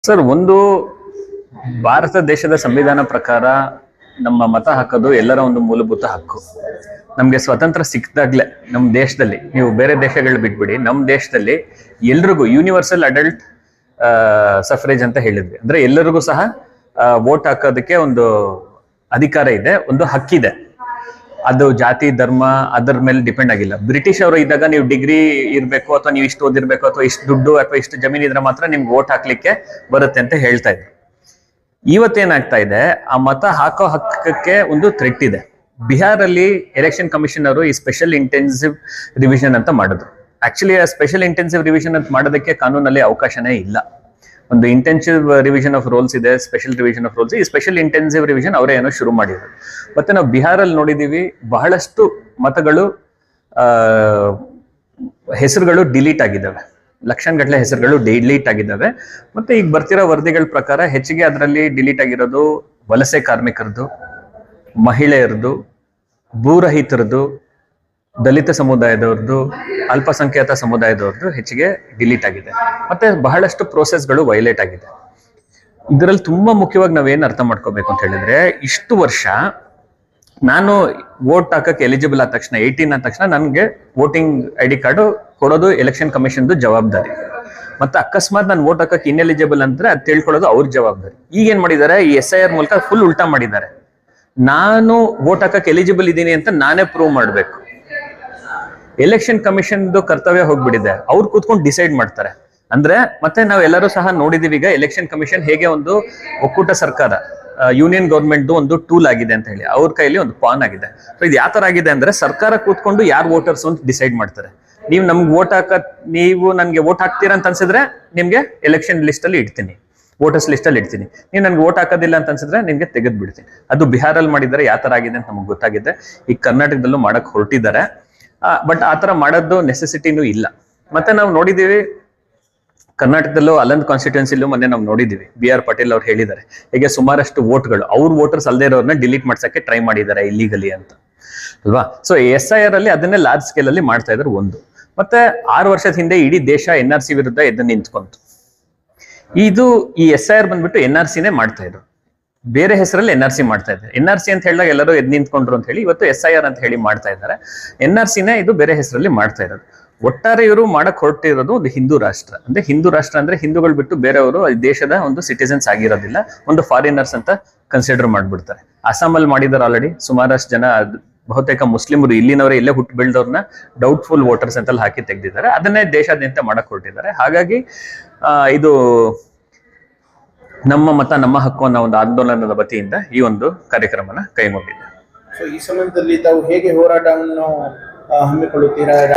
Sir, ಒಂದು ಭಾರತ ದೇಶದ ಸಂವಿಧಾನ ಪ್ರಕಾರ ನಮ್ಮ ಮತ ಹಾಕೋದು ಎಲ್ಲರ ಒಂದು ಮೂಲಭೂತ ಹಕ್ಕು. ನಮ್ಗೆ ಸ್ವತಂತ್ರ ಸಿಕ್ಕಿದಾಗ್ಲೇ ನಮ್ಮ ದೇಶದಲ್ಲಿ, ನೀವು ಬೇರೆ ದೇಶಗಳು ಬಿಟ್ಬಿಡಿ, ನಮ್ಮ ದೇಶದಲ್ಲಿ ಎಲ್ರಿಗೂ ಯೂನಿವರ್ಸಲ್ ಅಡಲ್ಟ್ ಸಫ್ರೇಜ್ ಅಂತ ಹೇಳಿದ್ವಿ. ಅಂದ್ರೆ ಎಲ್ಲರಿಗೂ ಸಹ ವೋಟ್ ಹಾಕೋದಕ್ಕೆ ಒಂದು ಅಧಿಕಾರ ಇದೆ, ಒಂದು ಹಕ್ಕಿದೆ. ಅದು ಜಾತಿ ಧರ್ಮ ಅದರ ಮೇಲೆ ಡಿಪೆಂಡ್ ಆಗಿಲ್ಲ. ಬ್ರಿಟಿಷ್ ಅವರು ಇದ್ದಾಗ ನೀವು ಡಿಗ್ರಿ ಇರಬೇಕು ಅಥವಾ ನೀವು ಇಷ್ಟು ಓದಿರ್ಬೇಕು ಅಥವಾ ಇಷ್ಟು ದುಡ್ಡು ಅಥವಾ ಇಷ್ಟು ಜಮೀನು ಇದ್ರೆ ಮಾತ್ರ ನಿಮ್ಗೆ ವೋಟ್ ಹಾಕ್ಲಿಕ್ಕೆ ಬರುತ್ತೆ ಅಂತ ಹೇಳ್ತಾ ಇದ್ರು. ಇವತ್ತೇನಾಗ್ತಾ ಇದೆ, ಆ ಮತ ಹಾಕೋ ಹಕ್ಕಕ್ಕೆ ಒಂದು ಥ್ರೆಟ್ ಇದೆ. ಬಿಹಾರಲ್ಲಿ ಎಲೆಕ್ಷನ್ ಕಮಿಷನ್ ಅವರು ಈ ಸ್ಪೆಷಲ್ ಇಂಟೆನ್ಸಿವ್ ರಿವಿಷನ್ ಅಂತ ಮಾಡಿದ್ರು. ಆಕ್ಚುಲಿ ಆ ಸ್ಪೆಷಲ್ ಇಂಟೆನ್ಸಿವ್ ರಿವಿಷನ್ ಅಂತ ಮಾಡೋದಕ್ಕೆ ಕಾನೂನಲ್ಲಿ ಅವಕಾಶನೇ ಇಲ್ಲ. ಒಂದು ಇಂಟೆನ್ಸಿವ್ ರಿವಿಷನ್ ಆಫ್ ರೋಲ್ಸ್ ಇದೆ, ಸ್ಪೆಷಲ್ ರಿವಿಷನ್ ಆಫ್ ರೋಲ್ಸ್. ಈ ಸ್ಪೆಷಲ್ ಇಂಟೆನ್ಸಿವ್ ರಿವಿಷನ್ ಅವರೇ ಏನೋ ಶುರು ಮಾಡಿದ್ರು. ಮತ್ತೆ ನಾವು ಬಿಹಾರಲ್ಲಿ ನೋಡಿದೀವಿ, ಬಹಳಷ್ಟು ಮತಗಳು ಹೆಸರುಗಳು ಡಿಲೀಟ್ ಆಗಿದ್ದಾವೆ, ಲಕ್ಷಗಟ್ಟಲೆ ಹೆಸರುಗಳು ಡಿಲೀಟ್ ಆಗಿದ್ದಾವೆ. ಮತ್ತೆ ಈಗ ಬರ್ತಿರೋ ವರದಿಗಳ ಪ್ರಕಾರ ಹೆಚ್ಚಿಗೆ ಅದರಲ್ಲಿ ಡಿಲೀಟ್ ಆಗಿರೋದು ವಲಸೆ ಕಾರ್ಮಿಕರದು, ಮಹಿಳೆಯರದು, ಭೂರಹಿತರದು, ದಲಿತ ಸಮುದಾಯದವ್ರದ್ದು, ಅಲ್ಪಸಂಖ್ಯಾತ ಸಮುದಾಯದವ್ರದ್ದು ಹೆಚ್ಚಿಗೆ ಡಿಲೀಟ್ ಆಗಿದೆ. ಮತ್ತೆ ಬಹಳಷ್ಟು ಪ್ರೋಸೆಸ್ಗಳು ವೈಲೇಟ್ ಆಗಿದೆ. ಇದರಲ್ಲಿ ತುಂಬಾ ಮುಖ್ಯವಾಗಿ ನಾವೇನು ಅರ್ಥ ಮಾಡ್ಕೋಬೇಕು ಅಂತ ಹೇಳಿದ್ರೆ, ಇಷ್ಟು ವರ್ಷ ನಾನು ವೋಟ್ ಹಾಕಕ್ಕೆ ಎಲಿಜಿಬಲ್ ಆದ ತಕ್ಷಣ, 18 ಆದ ತಕ್ಷಣ ನನಗೆ ವೋಟಿಂಗ್ ID ಕಾರ್ಡು ಕೊಡೋದು ಎಲೆಕ್ಷನ್ ಕಮಿಷನ್ದು ಜವಾಬ್ದಾರಿ. ಮತ್ತೆ ಅಕಸ್ಮಾತ್ ನಾನು ವೋಟ್ ಹಾಕಕ್ಕೆ ಇನ್ಎಲಿಜಿಬಲ್ ಅಂದ್ರೆ ಅದು ತಿಳ್ಕೊಳ್ಳೋದು ಅವ್ರ ಜವಾಬ್ದಾರಿ. ಈಗ ಏನ್ ಮಾಡಿದ್ದಾರೆ, ಈ SIR ಮೂಲಕ ಫುಲ್ ಉಲ್ಟಾ ಮಾಡಿದ್ದಾರೆ. ನಾನು ವೋಟ್ ಹಾಕಕ್ಕೆ ಎಲಿಜಿಬಲ್ ಇದ್ದೀನಿ ಅಂತ ನಾನೇ ಪ್ರೂವ್ ಮಾಡ್ಬೇಕು. ಎಲೆಕ್ಷನ್ ಕಮಿಷನ್ದು ಕರ್ತವ್ಯ ಹೋಗ್ಬಿಟ್ಟಿದೆ, ಅವ್ರು ಕೂತ್ಕೊಂಡು ಡಿಸೈಡ್ ಮಾಡ್ತಾರೆ. ಅಂದ್ರೆ ಮತ್ತೆ ನಾವೆಲ್ಲರೂ ಸಹ ನೋಡಿದೀವಿ ಈಗ ಎಲೆಕ್ಷನ್ ಕಮಿಷನ್ ಹೇಗೆ ಒಂದು ಒಕ್ಕೂಟ ಸರ್ಕಾರ, ಯೂನಿಯನ್ ಗವರ್ಮೆಂಟ್ ಒಂದು ಟೂಲ್ ಆಗಿದೆ ಅಂತ ಹೇಳಿ, ಅವ್ರ ಕೈಲಿ ಒಂದು ಪಾನ್ ಆಗಿದೆ. ಸೊ ಇದು ಯಾವ ತರ ಆಗಿದೆ ಅಂದ್ರೆ, ಸರ್ಕಾರ ಕೂತ್ಕೊಂಡು ಯಾರು ವೋಟರ್ಸ್ ಅಂತ ಡಿಸೈಡ್ ಮಾಡ್ತಾರೆ. ನೀವು ನಮ್ಗೆ ನೀವು ನನ್ಗೆ ವೋಟ್ ಹಾಕ್ತೀರಾ ಅಂತ ಅನ್ಸಿದ್ರೆ ನಿಮ್ಗೆ ಎಲೆಕ್ಷನ್ ಲಿಸ್ಟ್ ಅಲ್ಲಿ ಇಡ್ತೀನಿ, ವೋಟರ್ಸ್ ಲಿಸ್ಟ್ ಅಲ್ಲಿ ಇಡ್ತೀನಿ. ನೀವು ನನ್ಗೆ ವೋಟ್ ಹಾಕೋದಿಲ್ಲ ಅಂತ ಅನ್ಸಿದ್ರೆ ನಿಮ್ಗೆ ತೆಗೆದು ಬಿಡ್ತೀನಿ. ಅದು ಬಿಹಾರಲ್ಲಿ ಮಾಡಿದ್ದಾರೆ, ಯಾವ ತರ ಆಗಿದೆ ಅಂತ ನಮ್ಗೆ ಗೊತ್ತಾಗಿದೆ. ಈಗ ಕರ್ನಾಟಕದಲ್ಲೂ ಮಾಡಕ್ ಹೊರಟಿದ್ದಾರೆ. ಬಟ್ ಆತರ ಮಾಡೋದು ನೆಸೆಸಿಟಿನೂ ಇಲ್ಲ. ಮತ್ತೆ ನಾವು ನೋಡಿದೀವಿ ಕರ್ನಾಟಕದಲ್ಲೂ ಅಲಂದ್ ಕಾನ್ಸ್ಟಿಟ್ಯೂನ್ಸಿಲೂ ಮೊನ್ನೆ ನಾವು ನೋಡಿದೀವಿ, BR ಪಾಟೀಲ್ ಅವ್ರು ಹೇಳಿದ್ದಾರೆ ಹೀಗೆ ಸುಮಾರಷ್ಟು ವೋಟ್ಗಳು ಅವ್ರ ವೋಟರ್ಸ್ ಅಲ್ಲದೆ ಇರೋರ್ನ ಡಿಲೀಟ್ ಮಾಡ್ಸಕ್ಕೆ ಟ್ರೈ ಮಾಡಿದ್ದಾರೆ ಇಲ್ಲಿಗಲಿ ಅಂತ ಅಲ್ವಾ. ಸೊ SIR ಅಲ್ಲಿ ಅದನ್ನೇ ಲಾರ್ಜ್ ಸ್ಕೇಲ್ ಅಲ್ಲಿ ಮಾಡ್ತಾ ಇದ್ರು ಒಂದು. ಮತ್ತೆ 6 ವರ್ಷದ ಹಿಂದೆ ಇಡೀ ದೇಶ NRC ವಿರುದ್ಧ ಎದ್ದು ನಿಂತ್ಕೊಂತು. ಇದು ಈ SIR ಬಂದ್ಬಿಟ್ಟು NRCನೇ ಮಾಡ್ತಾ ಇದ್ರು, ಬೇರೆ ಹೆಸರಲ್ಲಿ NRC ಮಾಡ್ತಾ ಇದ್ದಾರೆ. NRC ಅಂತ ಹೇಳಿದಾಗ ಎಲ್ಲರೂ ಎದ್ದು ನಿಂತ್ಕೊಂಡ್ರು ಅಂತ ಹೇಳಿ ಇವತ್ತು SIR ಅಂತ ಹೇಳಿ ಮಾಡ್ತಾ ಇದ್ದಾರೆ. NRCನೇ ಇದು ಬೇರೆ ಹೆಸರಲ್ಲಿ ಮಾಡ್ತಾ ಇರೋದು. ಒಟ್ಟಾರೆ ಇವರು ಮಾಡಕ್ ಹೊರಟಿರೋದು ಒಂದು ಹಿಂದೂ ರಾಷ್ಟ್ರ. ಅಂದ್ರೆ ಹಿಂದೂ ರಾಷ್ಟ್ರ ಅಂದ್ರೆ ಹಿಂದೂಗಳು ಬಿಟ್ಟು ಬೇರೆಯವರು ದೇಶದ ಒಂದು ಸಿಟಿಸನ್ಸ್ ಆಗಿರೋದಿಲ್ಲ, ಒಂದು ಫಾರಿನರ್ಸ್ ಅಂತ ಕನ್ಸಿಡರ್ ಮಾಡ್ಬಿಡ್ತಾರೆ. ಅಸ್ಸಾಮಲ್ಲಿ ಮಾಡಿದಾರೆ ಆಲ್ರೆಡಿ. ಸುಮಾರಷ್ಟು ಜನ ಬಹುತೇಕ ಮುಸ್ಲಿಮರು ಇಲ್ಲಿನವರೇ, ಇಲ್ಲೇ ಹುಟ್ಟು ಬೆಳೆದವ್ರನ್ನ ಡೌಟ್ಫುಲ್ ವೋಟರ್ಸ್ ಅಂತಲ್ಲಿ ಹಾಕಿ ತೆಗೆದಿದ್ದಾರೆ. ಅದನ್ನೇ ದೇಶಾದ್ಯಂತ ಮಾಡಕ್ ಹೊರಟಿದ್ದಾರೆ. ಹಾಗಾಗಿ ಇದು ನಮ್ಮ ಮತ ನಮ್ಮ ಹಕ್ಕು ಅನ್ನೋ ಒಂದು ಆಂದೋಲನದ ವತಿಯಿಂದ ಈ ಒಂದು ಕಾರ್ಯಕ್ರಮನ ಕೈಗೊಂಡಿದೆ. ಸೊ ಈ ಸಂದರ್ಭದಲ್ಲಿ ತಾವು ಹೇಗೆ ಹೋರಾಟವನ್ನು ಹಮ್ಮಿಕೊಳ್ಳುತ್ತೀರಾ?